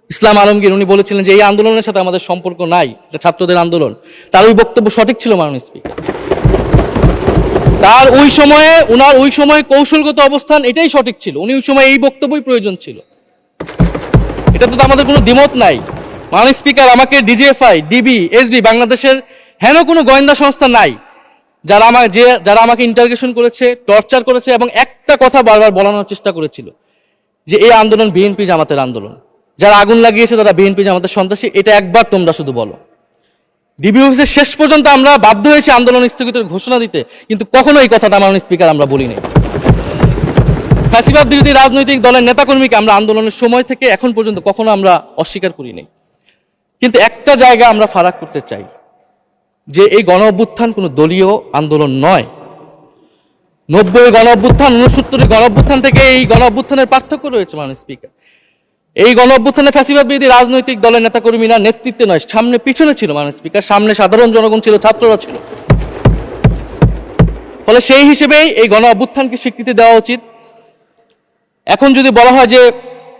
ইসলাম আলমগীর, উনি বলেছিলেন যে এই আন্দোলনের সাথে আমাদের সম্পর্ক নাই, এটা ছাত্রদের আন্দোলন। তার ওই বক্তব্য সঠিক ছিল। মাননীয় স্পিকার, তার ওই সময়ে কৌশলগত অবস্থান এটাই সঠিক ছিল, উনি ওই সময় এই বক্তব্যই প্রয়োজন ছিল, এটা তো আমাদের কোনো দ্বিমত নাই। মাননীয় স্পিকার, আমাকে ডিজিএফআই, ডিবি, এসবি, বাংলাদেশের হেন কোনো গোয়েন্দা সংস্থা নাই যারা আমাকে ইন্টারোগেশন করেছে, টর্চার করেছে, এবং একটা কথা বারবার বলানোর চেষ্টা করেছিল যে এই আন্দোলন বিএনপি জামাতের আন্দোলন, যারা আগুন লাগিয়েছে তারা বিএনপি জামাতের সন্ত্রাসী। এটা একবার তোমরা শুধু বলো। ডিবি অফিসের শেষ পর্যন্ত আমরা বাধ্য হয়েছি আন্দোলন স্থগিতের ঘোষণা দিতে, কিন্তু কখনো এই কথাটা মাননীয় স্পিকার আমরা বলিনি। ফ্যাসিবাদ বিরোধী রাজনৈতিক দলের নেতাকর্মীকে আমরা আন্দোলনের সময় থেকে এখন পর্যন্ত কখনো আমরা অস্বীকার করিনি। কিন্তু একটা জায়গা আমরা ফারাক করতে চাই, যে এই গণ অভ্যুত্থান কোনো দলীয় আন্দোলন নয়। 90 গণ অভ্যুত্থান, 69 গণ অভ্যুত্থান থেকে এই গণ অভ্যুত্থানের পার্থক্য রয়েছে। মাননীয় স্পিকার, এই গণ অভ্যুত্থানে ফ্যাসিবাদ বিরোধী রাজনৈতিক দলের নেতাকর্মীরা নেতৃত্বে নয়, সামনে পিছনে ছিল। মাননীয় স্পিকার, সামনে সাধারণ জনগণ ছিল, ছাত্ররা ছিল। ফলে সেই হিসেবেই এই গণ অভ্যুত্থানকে স্বীকৃতি দেওয়া উচিত। এখন যদি বলা হয় যে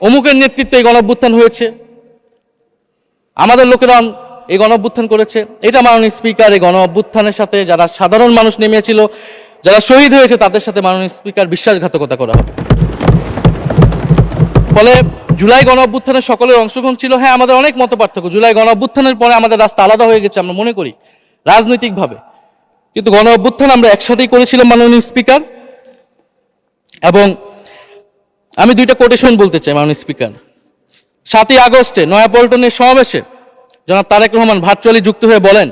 অমুকের নেতৃত্বে এই গণ অভ্যুত্থান হয়েছে, আমাদের লোকেরা এই গণ অভ্যুত্থান করেছে। এটা মাননীয় স্পিকার, এই গণ অভ্যুত্থানের সাথে যারা সাধারণ মানুষ নেমেছিল, যারা শহীদ হয়েছে, তাদের সাথে মাননীয় স্পিকার বিশ্বাসঘাতকতা করা হবে। ফলে জুলাই গণ অভ্যুত্থানের সকলের অংশগ্রহণ ছিল। হ্যাঁ, আমাদের অনেক মতপার্থক্য। জুলাই গণ অভ্যুত্থানের পরে আমাদের রাস্তা আলাদা হয়ে গেছে, আমরা মনে করি রাজনৈতিকভাবে, কিন্তু গণ অভ্যুত্থান আমরা একসাথেই করেছিলাম মাননীয় স্পিকার। এবং আমি দুইটা কোটেশন বলতে চাই মাননীয় স্পিকার। 7ই আগস্টে নয়াপল্টনের সমাবেশে জনাব তারেক রহমান ভার্চুয়ালি যুক্ত হয়ে বলেন,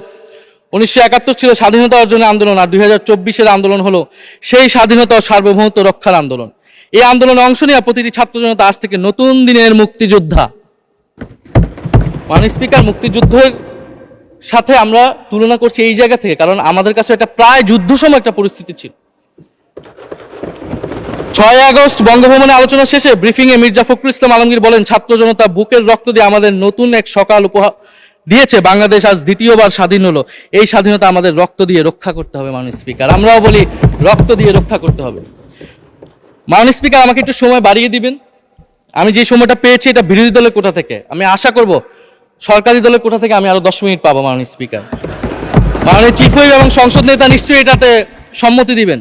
1971 ছিল স্বাধীনতা অর্জনের আন্দোলন, আর 2024-এর আন্দোলন হলো সেই স্বাধীনতা ও সার্বভৌমত্ব রক্ষার আন্দোলন। এই আন্দোলনে অংশ নেওয়া প্রতিটি ছাত্র জনতা আজ থেকে নতুন দিনের মুক্তিযোদ্ধা। মাননীয় স্পিকার, মুক্তিযুদ্ধের সাথে আমরা তুলনা করছি এই জায়গা থেকে, কারণ আমাদের কাছে এটা প্রায় যুদ্ধ সময় একটা পরিস্থিতি ছিল। 6 আগস্ট বঙ্গভবনে আলোচনা শেষে ব্রিফিংয়ে মির্জা ফখরুল ইসলাম আলমগীর বলেন, ছাত্র জনতা বুকের রক্ত দিয়ে আমাদের নতুন এক সকাল উপহার দিয়েছে। বাংলাদেশ আজ দ্বিতীয়বার স্বাধীন হলো। এই স্বাধীনতা আমাদের রক্ত দিয়ে রক্ষা করতে হবে মাননীয় স্পিকার। আমরাও বলি রক্ত দিয়ে রক্ষা করতে হবে। মাননীয় স্পিকার, আমাকে একটু সময় বাড়িয়ে দিবেন। আমি যে সময়টা পেয়েছি এটা বিরোধী দলের কোটা থেকে, আমি আশা করব সরকারি দলের কোটা থেকে আমি আরো 10 মিনিট পাবো মাননীয় স্পিকার। মাননীয় চিফ হুইপ এবং সংসদ নেতা নিশ্চয়ই এটাতে সম্মতি দিবেন।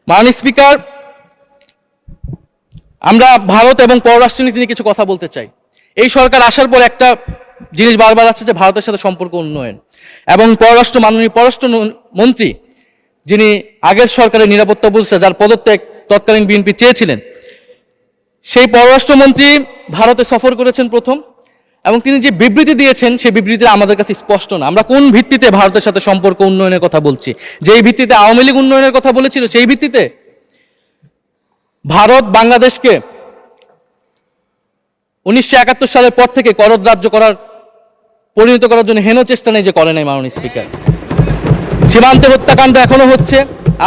মাননীয় স্পিকার, আমরা ভারত এবং পররাষ্ট্রনীতি নিয়ে কিছু কথা বলতে চাই। এই সরকার আসার পর একটা জিনিস বারবার আছে যে ভারতের সাথে সম্পর্ক উন্নয়ন, এবং মাননীয় পররাষ্ট্র মন্ত্রী যিনি আগের সরকারের নিরাপত্তা উপদেষ্টা, যার পদত্যাগ তৎকালীন বিএনপি চেয়েছিলেন, সেই পররাষ্ট্রমন্ত্রী ভারতে সফর করেছেন প্রথম, এবং তিনি যে বিবৃতি দিয়েছেন সেই বিবৃতি আমাদের কাছে স্পষ্ট না। আমরা কোন ভিত্তিতে ভারতের সাথে সম্পর্ক উন্নয়নের কথা বলছি? যেই ভিত্তিতে আওয়ামী লীগ উন্নয়নের কথা বলেছিল সেই ভিত্তিতে? ভারত বাংলাদেশকে 1971 সালের পর থেকে করদ রাজ্য পরিণত করার জন্য হেন চেষ্টা নেই যে করে নাই মাননীয় স্পিকার। সীমান্তে হত্যাকাণ্ড এখনো হচ্ছে,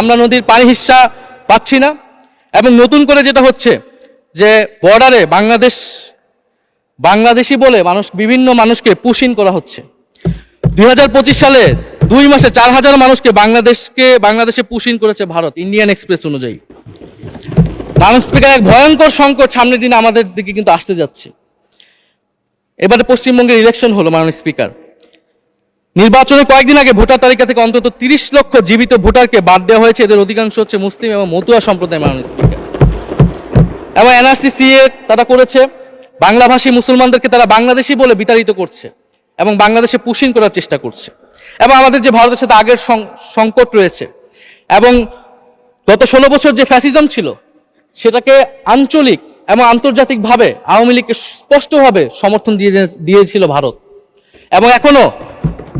আমরা নদীর পানি হিস্সা পাচ্ছি না, এবং নতুন করে যেটা হচ্ছে যে বর্ডারে বাংলাদেশি বলে বিভিন্ন মানুষকে পুশ ইন করা হচ্ছে। 2025 সালে 2 মাসে 4000 মানুষকে বাংলাদেশে পুশ ইন করেছে ভারত, ইন্ডিয়ান এক্সপ্রেস অনুযায়ী। মাননীয় স্পিকার, এক ভয়ঙ্কর সংকট সামনের দিনে আমাদের দিকে কিন্তু আসতে যাচ্ছে। এবারে পশ্চিমবঙ্গের ইলেকশন হলো মাননীয় স্পিকার। নির্বাচনের কয়েকদিন আগে ভোটার তালিকা থেকে অন্তত 30 লক্ষ জীবিত ভোটারকে বাদ দেওয়া হয়েছে। এদের অধিকাংশ হচ্ছে মুসলিম এবং মতুয়া সম্প্রদায় মাননীয় স্পিকার। এবং এনআরসি তারা করেছে, বাংলাভাষী মুসলমানদেরকে তারা বাংলাদেশি বলে বিতাড়িত করছে এবং বাংলাদেশে পুশ ইন করার চেষ্টা করছে। এবং আমাদের যে ভারতের সাথে আগের সংকট রয়েছে, এবং গত 16 বছর যে ফ্যাসিজম ছিল, সেটাকে আঞ্চলিক এবং আন্তর্জাতিকভাবে আওয়ামী লীগকে স্পষ্টভাবে সমর্থন দিয়েছিল ভারত। এবং এখনো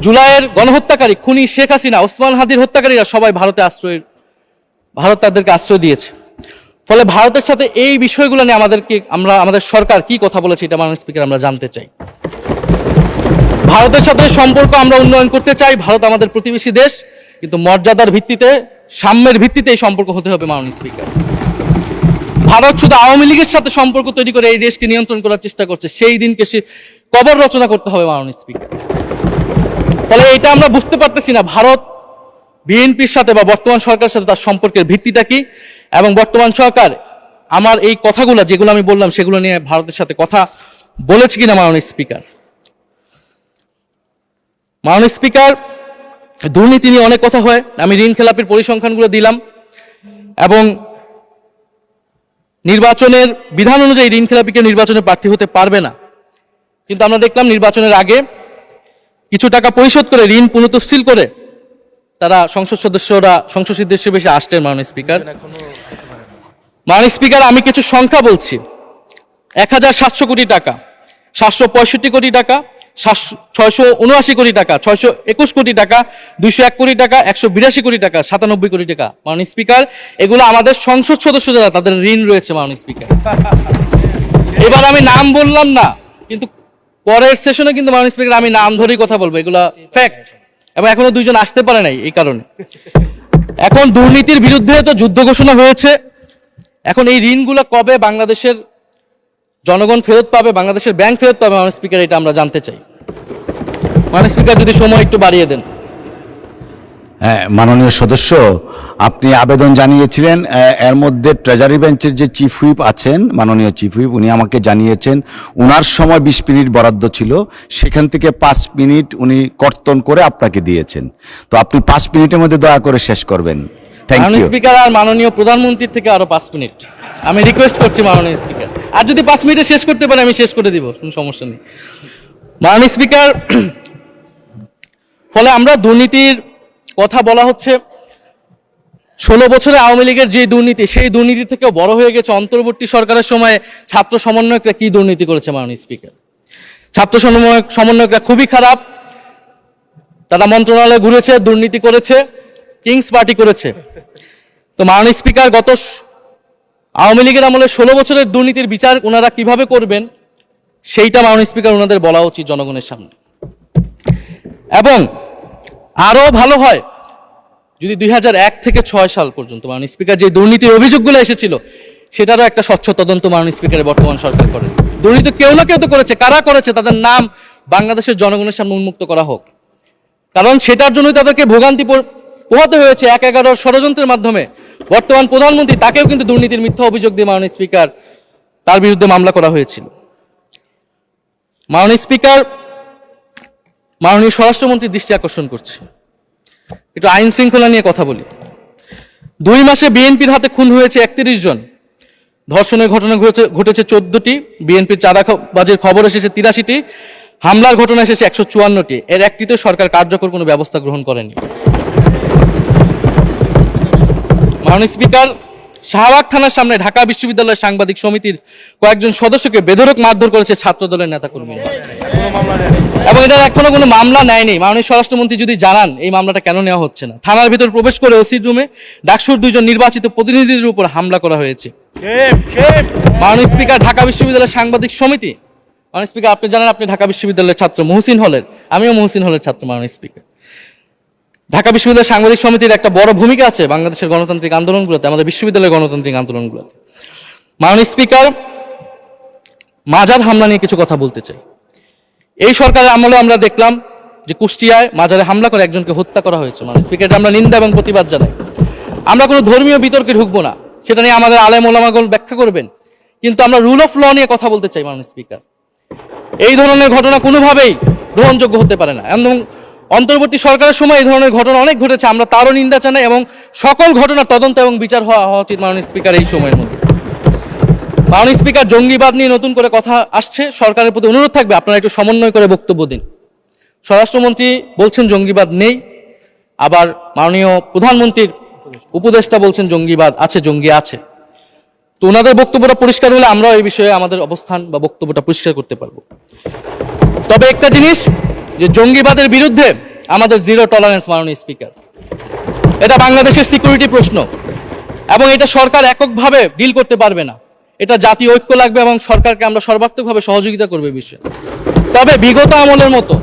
জুলাইয়ের গণহত্যাকারী খুনি শেখ হাসিনা, ওসমান হাদির হত্যাকারীরা সবাই ভারত তাদেরকে আশ্রয় দিয়েছে। ফলে ভারতের সাথে এই বিষয়গুলো নিয়ে আমাদের সরকার কি কথা বলেছে এটা মাননীয় স্পিকার আমরা জানতে চাই। ভারতের সাথে সম্পর্ক আমরা উন্নয়ন করতে চাই, ভারত আমাদের প্রতিবেশী দেশ, কিন্তু মর্যাদার ভিত্তিতে, সাম্যের ভিত্তিতে এই সম্পর্ক হতে হবে মাননীয় স্পিকার। ভারত শুধু আওয়ামী লীগের সাথে সম্পর্ক তৈরি করে এই দেশকে নিয়ন্ত্রণ করার চেষ্টা করছে, সেই দিনকে সে কবর রচনা করতে হবে মাননীয় স্পিকার। ফলে এটা আমরা বুঝতে পারতেছি না ভারত বিএনপির সাথে বা বর্তমান সরকারের সাথে তার সম্পর্কের ভিত্তিটা কি, এবং বর্তমান সরকার আমার এই কথাগুলো যেগুলো আমি বললাম সেগুলো নিয়ে ভারতের সাথে কথা বলেছে কিনা মাননীয় স্পিকার। মাননীয় স্পিকার, দুর্নীতি নিয়ে অনেক কথা হয়, আমি ঋণ খেলাপির পরিসংখ্যানগুলো দিলাম, এবং নির্বাচনের বিধান অনুযায়ী ঋণ খেলাপিকে নির্বাচনে প্রার্থী হতে পারবে না, কিন্তু আমরা দেখলাম নির্বাচনের আগে কিছু টাকা পরিশোধ করে ঋণ পুনঃতফসিল করে তারা সংসদ সদস্য বেশি আসলেন মাননীয় স্পিকার। মাননীয় স্পিকার, আমি কিছু সংখ্যা বলছি। 1700 কোটি টাকা, 765 কোটি টাকা, 679 কোটি টাকা, 621 কোটি টাকা, 201 কোটি টাকা, 182 কোটি টাকা, 97 কোটি টাকা। মাননীয় স্পিকার, এগুলো আমাদের সংসদ সদস্য যারা তাদের ঋণ রয়েছে মাননীয় স্পিকার। এবার আমি নাম বললাম না, কিন্তু পরের সেশনে কিন্তু মাননীয় স্পিকার আমি নাম ধরেই কথা বলবো, এগুলা ফ্যাক্ট। এবং এখনো 2 জন আসতে পারে নাই এই কারণে। এখন দুর্নীতির বিরুদ্ধে তো যুদ্ধ ঘোষণা হয়েছে, এখন এই ঋণগুলো কবে বাংলাদেশের জনগণ ফেরত পাবে, বাংলাদেশের ব্যাংক ফেরত পাবে মাননীয় স্পিকার, এটা আমরা জানতে চাই। মাননীয় স্পিকার, যদি সময় একটু বাড়িয়ে দেন। হ্যাঁ, মাননীয় সদস্য, আপনি আবেদন জানিয়েছিলেন, এর মধ্যে ট্রেজারি বেঞ্চের যে চিফ হুইপ আছেন, মাননীয় চিফ হুইপ, উনি আমাকে জানিয়েছেন উনার সময় 20 মিনিট বরাদ্দ ছিল, সেখান থেকে 5 মিনিট উনি কর্তন করে আপনাকে দিয়েছেন। তো আপনি 5 মিনিটের মধ্যে দয়া করে শেষ করবেন। থ্যাংক মাননীয় ইউ। স্পিকার, আর মাননীয় প্রধানমন্ত্রীর থেকে আরো 5 মিনিট আমি রিকোয়েস্ট করছি মাননীয় স্পিকার। আর যদি 5 মিনিটে শেষ করতে পারে আমি শেষ করে দিব, কোনো সমস্যা নেই। মাননীয় স্পিকার, ফলে আমরা দুর্নীতির কথা বলা হচ্ছে, 16 বছরে আওয়ামী লীগের যে দুর্নীতি, সেই দুর্নীতি থেকেও বড় হয়ে গেছে অন্তর্বর্তী সরকারের সময় ছাত্র সমন্বয়করা কি দুর্নীতি করেছে। মাননীয় স্পিকার, ছাত্র সমন্বয়করা খুবই খারাপ, তারা মন্ত্রণালয়ে ঘুরেছে, দুর্নীতি করেছে, কিংস পার্টি করেছে। তো মাননীয় স্পিকার, গত আওয়ামী লীগের আমলে 16 বছরের দুর্নীতির বিচার ওনারা কিভাবে করবেন সেইটা মাননীয় স্পিকার ওনাদের বলা উচিত জনগণের সামনে। এবং আরো ভালো হয় যদি 2001 থেকে 6 সাল পর্যন্ত মাননীয় স্পিকার যে দুর্নীতির অভিযোগগুলো এসেছিল সেটারও একটা স্বচ্ছ তদন্ত মাননীয় স্পিকারের বর্তমান সরকার করেন। দুর্নীতি কেউ না কেউ তো করেছে, কারা করেছে তাদের নাম বাংলাদেশের জনগণের সামনে উন্মুক্ত করা হোক, কারণ সেটার জন্যই তাদেরকে ভোগান্তি পোহাতে হয়েছে 1/11 ষড়যন্ত্রের মাধ্যমে। বর্তমান প্রধানমন্ত্রী, তাকেও কিন্তু দুর্নীতির মিথ্যা অভিযোগ দিয়ে মাননীয় স্পিকার তার বিরুদ্ধে মামলা করা হয়েছিল। মাননীয় স্পিকার, মাননীয় স্বরাষ্ট্রমন্ত্রীর দৃষ্টি আকর্ষণ করছে, একটু আইন শৃঙ্খলা নিয়ে কথা বলি। 2 মাসে বিএনপির হাতে খুন হয়েছে 31 জন, ধর্ষণের ঘটনা ঘটেছে 14টি, বিএনপির চাঁদাবাজির খবর এসেছে 83টি, হামলার ঘটনা এসেছে 154টি। এর একটিতে সরকার কার্যকর কোনো ব্যবস্থা গ্রহণ করেনি। মাননীয় স্পিকার, শাহবাগ থানার সামনে ঢাকা বিশ্ববিদ্যালয়ের সাংবাদিক সমিতির কয়েকজন সদস্যকে বেধড়ক মারধর করেছে ছাত্রদলের নেতাকর্মীরা, এবং এটার এখনো কোনো মামলা নেয়নি। মাননীয় স্বরাষ্ট্রমন্ত্রী যদি জানান এই মামলাটা কেন নেওয়া হচ্ছে না। থানার ভিতর প্রবেশ করে ওসি রুমে ডাকসুর 2 জন নির্বাচিত প্রতিনিধিদের উপর হামলা করা হয়েছে। মাননীয় স্পিকার, ঢাকা বিশ্ববিদ্যালয়ের সাংবাদিক সমিতি, মাননীয় স্পিকার আপনি জানেন আপনি ঢাকা বিশ্ববিদ্যালয়ের ছাত্র, মহসিন হলের, আমিও মহসিন হলের ছাত্র। মাননীয় স্পিকার, ঢাকা বিশ্ববিদ্যালয়ের সাংবাদিক সমিতির একটা বড় ভূমিকা আছে বাংলাদেশের গণতান্ত্রিক আন্দোলনগুলোতে, আমাদের বিশ্ববিদ্যালয়ের গণতান্ত্রিক আন্দোলনগুলোতে। মাননীয় স্পিকার, মাজার হামলা নিয়ে কিছু কথা বলতে চাই। এই সরকারের আমলে আমরা দেখলাম যে কুষ্টিয়ায় মাজারে হামলা করে একজনকে হত্যা করা হয়েছে। মাননীয় স্পিকার, আমরা নিন্দা এবং প্রতিবাদ জানাই। আমরা কোনো ধর্মীয় বিতর্কে ঢুকবো না, সেটা নিয়ে আমাদের আলেম ওলামাগণ ব্যাখ্যা করবেন, কিন্তু আমরা রুল অফ ল নিয়ে কথা বলতে চাই। মাননীয় স্পিকার, এই ধরনের ঘটনা কোনোভাবেই গ্রহণযোগ্য হতে পারে না, এবং অন্তর্বর্তী সরকারের সময় এই ধরনের ঘটনা অনেক ঘটেছে, আমরা তারও নিন্দা জানাই, এবং সকল ঘটনার তদন্ত এবং বিচার হওয়া উচিত মাননীয় স্পিকার এই সময়ের মধ্যে। মাননীয় স্পিকার, জঙ্গিবাদ নিয়ে নতুন করে কথা আসছে, সরকারের প্রতি অনুরোধ থাকবে আপনারা একটু সমন্বয় করে বক্তব্য দিন। স্বরাষ্ট্রমন্ত্রী বলছেন জঙ্গিবাদ নেই, আবার মাননীয় প্রধানমন্ত্রীর উপদেষ্টা বলছেন জঙ্গিবাদ আছে, জঙ্গি আছে। তো ওনাদের বক্তব্যটা পরিষ্কার হলে আমরাও এই বিষয়ে আমাদের অবস্থান বা বক্তব্যটা পরিষ্কার করতে পারবো। তবে একটা জিনিস, যে জঙ্গিবাদের বিরুদ্ধে আমাদের জিরো টলারেন্স। মাননীয় স্পিকার, এটা বাংলাদেশের সিকিউরিটি প্রশ্ন, এবং এটা সরকার এককভাবে ডিল করতে পারবে না, এটা জাতীয় ঐক্য লাগবে, এবং সরকারকে আমরা সর্বাত্মকভাবে সহযোগিতা করবে বিষয়ে। তবে বিগত আমলের মতো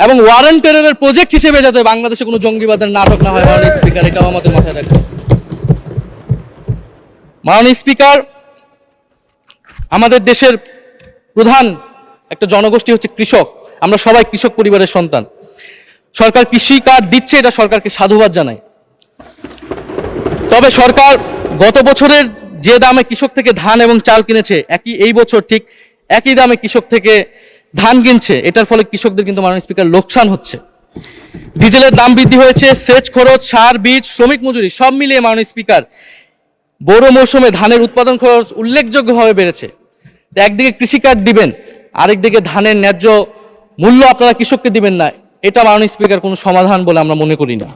এবং ওয়ারেন টেররের প্রজেক্ট হিসেবে যাতে বাংলাদেশে কোনো জঙ্গিবাদের নাটক না হয় মাননীয় স্পিকার, এটাও আমাদের মাথায় রাখবে। মাননীয় স্পিকার, আমাদের দেশের প্রধান একটা জনগোষ্ঠী হচ্ছে কৃষক, আমরা সবাই কৃষক পরিবারের সন্তান। সরকার কৃষি কার্ড দিচ্ছে, এটা সরকারকে সাধুবাদ জানাই। তবে সরকার গত বছরের যে দামে কৃষক থেকে ধান এবং চাল কিনেছে, এই বছর ঠিক একই দামে কৃষক থেকে ধান কিনছে, এটার ফলে কৃষকদের কিন্তু মাননীয় স্পিকার লোকসান হচ্ছে। ডিজেলের দাম বৃদ্ধি হয়েছে, সেচ খরচ, সার, বীজ, শ্রমিক মজুরি সব মিলিয়ে মাননীয় স্পিকার বোরো মৌসুমে ধানের উৎপাদন খরচ উল্লেখযোগ্যভাবে বেড়েছে। একদিকে কৃষি কার্ড দিবেন, আরেকদিকে ধানের ন্যায্য মূল্য আপনারা কৃষককে দিবেন না, এটা মাননীয় স্পিকার কোনো সমাধান বলে আমরা মনে করি না।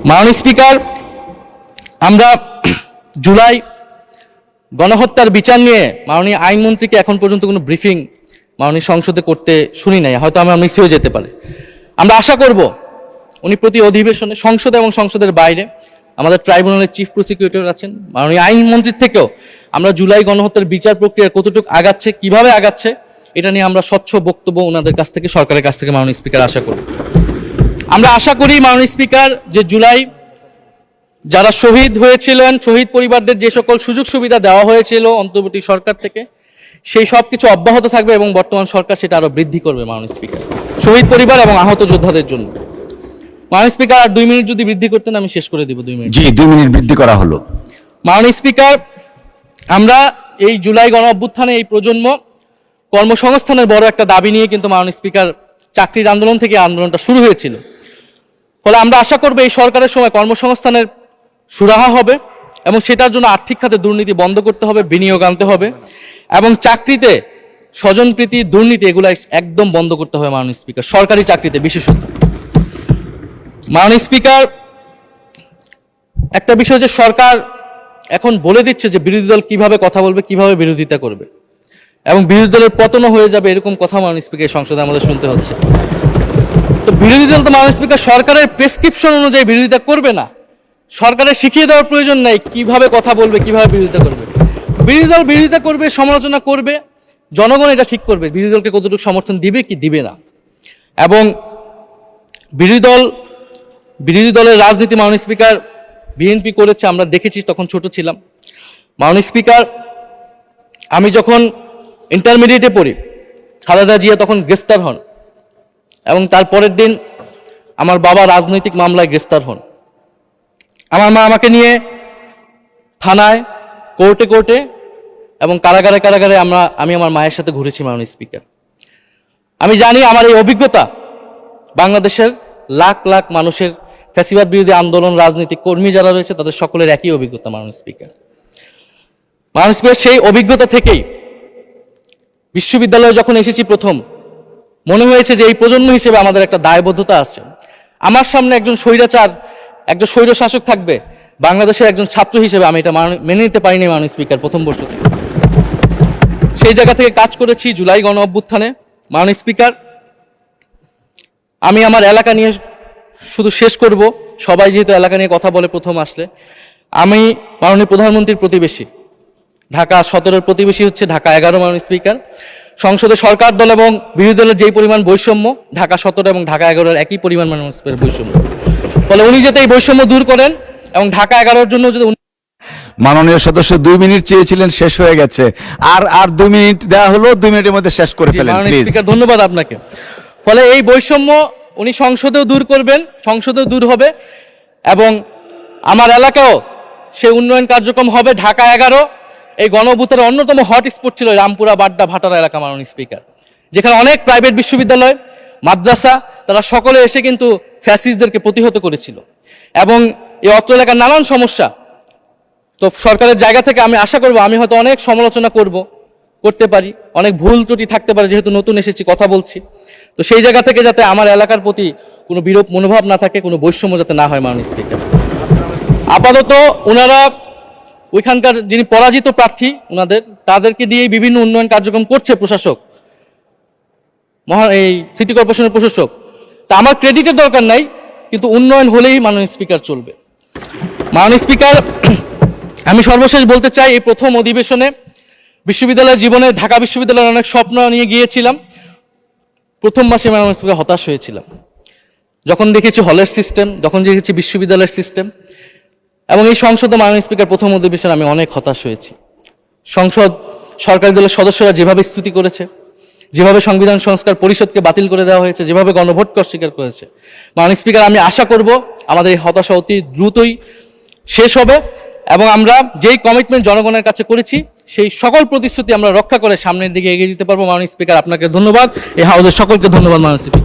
মাননীয় স্পিকার, আমরা জুলাই গণহত্যার বিচার নিয়ে মাননীয় আইনমন্ত্রীকে এখন পর্যন্ত কোনো ব্রিফিং মাননীয় সংসদে করতে শুনি নাই, হয়তো আমরা মিস হয়ে যেতে পারে। আমরা আশা করব উনি প্রতি অধিবেশনে সংসদে এবং সংসদের বাইরে, আমাদের ট্রাইব্যুনালের চিফ প্রসিকিউটর আছেন, মাননীয় আইনমন্ত্রীর থেকেও আমরা জুলাই গণহত্যার বিচার প্রক্রিয়া কতটুকু আগাচ্ছে, কিভাবে আগাচ্ছে, এটা নিয়ে আমরা স্বচ্ছ বক্তব্য ওনাদের কাছ থেকে, সরকারের কাছ থেকে মাননীয় স্পিকার আশা করি। আমরা আশা করি মাননীয় স্পিকার, যে জুলাই যারা শহীদ হয়েছিলেন, শহীদ পরিবারদের যে সকল সুযোগ সুবিধা দেওয়া হয়েছিল অন্তর্বর্তী সরকার থেকে, সেই সব কিছু অব্যাহত থাকবে, এবং বর্তমান সরকার সেটা আরো বৃদ্ধি করবে মাননীয় স্পিকার, শহীদ পরিবার এবং আহত যোদ্ধাদের জন্য। মাননীয় স্পিকার আর 2 মিনিট যদি বৃদ্ধি করতেন আমি শেষ করে দিব 2 মিনিট। জি, 2 মিনিট বৃদ্ধি করা হলো। মাননীয় স্পিকার, আমরা এই জুলাই গণ অভ্যুত্থানে এই প্রজন্ম কর্মসংস্থানের বড় একটা দাবি নিয়ে কিন্তু মাননীয় স্পিকার চাকরির আন্দোলন থেকে আন্দোলনটা শুরু হয়েছিল। ফলে আমরা আশা করব এই সরকারের সময় কর্মসংস্থানের সুরাহা হবে এবং সেটার জন্য আর্থিক খাতে দুর্নীতি বন্ধ করতে হবে, বিনিয়োগ আনতে হবে এবং চাকরিতে স্বজনপ্রীতি, দুর্নীতি এগুলো একদম বন্ধ করতে হবে মাননীয় স্পিকার, সরকারি চাকরিতে বিশেষত। মাননীয় স্পিকার, একটা বিষয় যে সরকার এখন বলে দিচ্ছে যে বিরোধী দল কিভাবে কথা বলবে, কিভাবে বিরোধিতা করবে এবং বিরোধী দলের পতনও হয়ে যাবে, এরকম কথা মাননীয় স্পিকার সংসদে আমাদের শুনতে হচ্ছে। তো বিরোধী দল তো মাননীয় স্পিকার সরকারের প্রেসক্রিপশন অনুযায়ী বিরোধিতা করবে না, সরকারের শিখিয়ে দেওয়ার প্রয়োজন নাই কিভাবে কথা বলবে, কিভাবে বিরোধিতা করবে। বিরোধী দল বিরোধিতা করবে, সমালোচনা করবে, জনগণ এটা ঠিক করবে বিরোধী দলকে কতটুকু সমর্থন দিবে কি দিবে না। এবং বিরোধী দলের রাজনীতি মাননীয় স্পিকার বিএনপি করেছে, আমরা দেখেছি, তখন ছোট ছিলাম। মাননীয় স্পিকার, আমি যখন ইন্টারমিডিয়েটে পড়ি খালেদা জিয়া তখন গ্রেফতার হন এবং তার পরের দিন আমার বাবা রাজনৈতিক মামলায় গ্রেফতার হন। আমার মা আমাকে নিয়ে থানায়, কোর্টে এবং কারাগারে আমি আমার মায়ের সাথে ঘুরেছি মাননীয় স্পিকার। আমি জানি আমার এই অভিজ্ঞতা বাংলাদেশের লাখ লাখ মানুষের, ফ্যাসিবাদ বিরোধী আন্দোলন, রাজনৈতিক কর্মী যারা রয়েছে তাদের সকলের একই অভিজ্ঞতা মাননীয় স্পিকার। মাননীয় স্পিকার, সেই অভিজ্ঞতা থেকেই বিশ্ববিদ্যালয়ে যখন এসেছি প্রথম মনে হয়েছে যে এই প্রজন্ম হিসেবে আমাদের একটা দায়বদ্ধতা আছে। আমার সামনে একজন স্বৈর শাসক থাকবে, বাংলাদেশের একজন ছাত্র হিসেবে আমি এটা মেনে নিতে পারিনি মাননীয় স্পিকার প্রথম বর্ষ থেকে। সেই জায়গা থেকে কাজ করেছি জুলাই গণ অভ্যুত্থানে। মাননীয় স্পিকার, আমি আমার এলাকা নিয়ে শুধু শেষ করব, সবাই যেহেতু এলাকা নিয়ে কথা বলে প্রথম আসলে, আমি মাননীয় প্রধানমন্ত্রীর প্রতিবেশী, ঢাকা 17-এর প্রতিবেশী হচ্ছে ঢাকা 11 মাননীয় স্পিকার। সংসদে সরকার দল এবং বিরোধী দলের যেই পরিমাণ বৈষম্য, ঢাকা 17 এবং ঢাকা 11-এর একই পরিমাণ মাননীয় স্পিকার বৈষম্য। ফলে উনি যাতে এই বৈষম্য দূর করেন এবং ঢাকা 11-এর জন্য যদি মাননীয় সদস্য 2 মিনিট চেয়েছিলেন, শেষ হয়ে গেছে। আর 2 মিনিট দেওয়া হলো, 2 মিনিটের মধ্যে শেষ করে ফেলেন প্লিজ। স্পিকার, ধন্যবাদ আপনাকে। ফলে এই বৈষম্য উনি সংসদেও দূর করবেন, সংসদেও দূর হবে এবং আমার এলাকাও সে উন্নয়ন কার্যক্রম হবে। ঢাকা 11 এই গণঅভ্যুত্থানের অন্যতম হটস্পট ছিল রামপুরা, বাড্ডা, ভাটারা এলাকা মাননীয় স্পিকার, যেখানে অনেক প্রাইভেট বিশ্ববিদ্যালয়, মাদ্রাসা, তারা সকলে এসে কিন্তু ফ্যাসিস্টদেরকে প্রতিহত করেছিল এবং এই অত্র এলাকার নানান সমস্যা। তো সরকারের জায়গা থেকে আমি আশা করব, আমি হয়তো অনেক সমালোচনা করতে পারি, অনেক ভুল ত্রুটি থাকতে পারে, যেহেতু নতুন এসেছি কথা বলছি। তো সেই জায়গা থেকে যাতে আমার এলাকার প্রতি কোনো বিরূপ মনোভাব না থাকে, কোনো বৈষম্য যাতে না হয় মাননীয় স্পিকার। আপাতত ওনারা ওইখানকার যিনি পরাজিত প্রার্থী তাদেরকে দিয়ে বিভিন্ন উন্নয়ন কার্যক্রম করছে প্রশাসক, এই সিটি কর্পোরেশনের প্রশাসক। তা আমার ক্রেডিটের দরকার নাই, কিন্তু উন্নয়ন হলেই মাননীয় স্পিকার চলবে। মাননীয় স্পিকার, আমি সর্বশেষ বলতে চাই, এই প্রথম অধিবেশনে বিশ্ববিদ্যালয় জীবনে ঢাকা বিশ্ববিদ্যালয়ের অনেক স্বপ্ন নিয়ে গিয়েছিলাম। প্রথম মাসে মাননীয় স্পিকার হতাশ হয়েছিলাম যখন দেখেছি হলের সিস্টেম, যখন দেখেছি বিশ্ববিদ্যালয়ের সিস্টেম এবং এই সংসদে মাননীয় স্পিকার প্রথম অধিবেশনে আমি অনেক হতাশ হয়েছি। সরকারি দলের সদস্যরা যেভাবে স্তুতি করেছে, যেভাবে সংবিধান সংস্কার পরিষদকে বাতিল করে দেওয়া হয়েছে, যেভাবে গণভোটকে অস্বীকার করেছে, মাননীয় স্পিকার আমি আশা করব আমাদের এই হতাশা অতি দ্রুতই শেষ হবে এবং আমরা যেই কমিটমেন্ট জনগণের কাছে করেছি সেই সকল প্রতিশ্রুতি আমরা রক্ষা করে সামনের দিকে এগিয়ে যেতে পারবো। মাননীয় স্পিকার, আপনাকে ধন্যবাদ। এই হাউসের সকলকে ধন্যবাদ মাননীয় স্পিকার।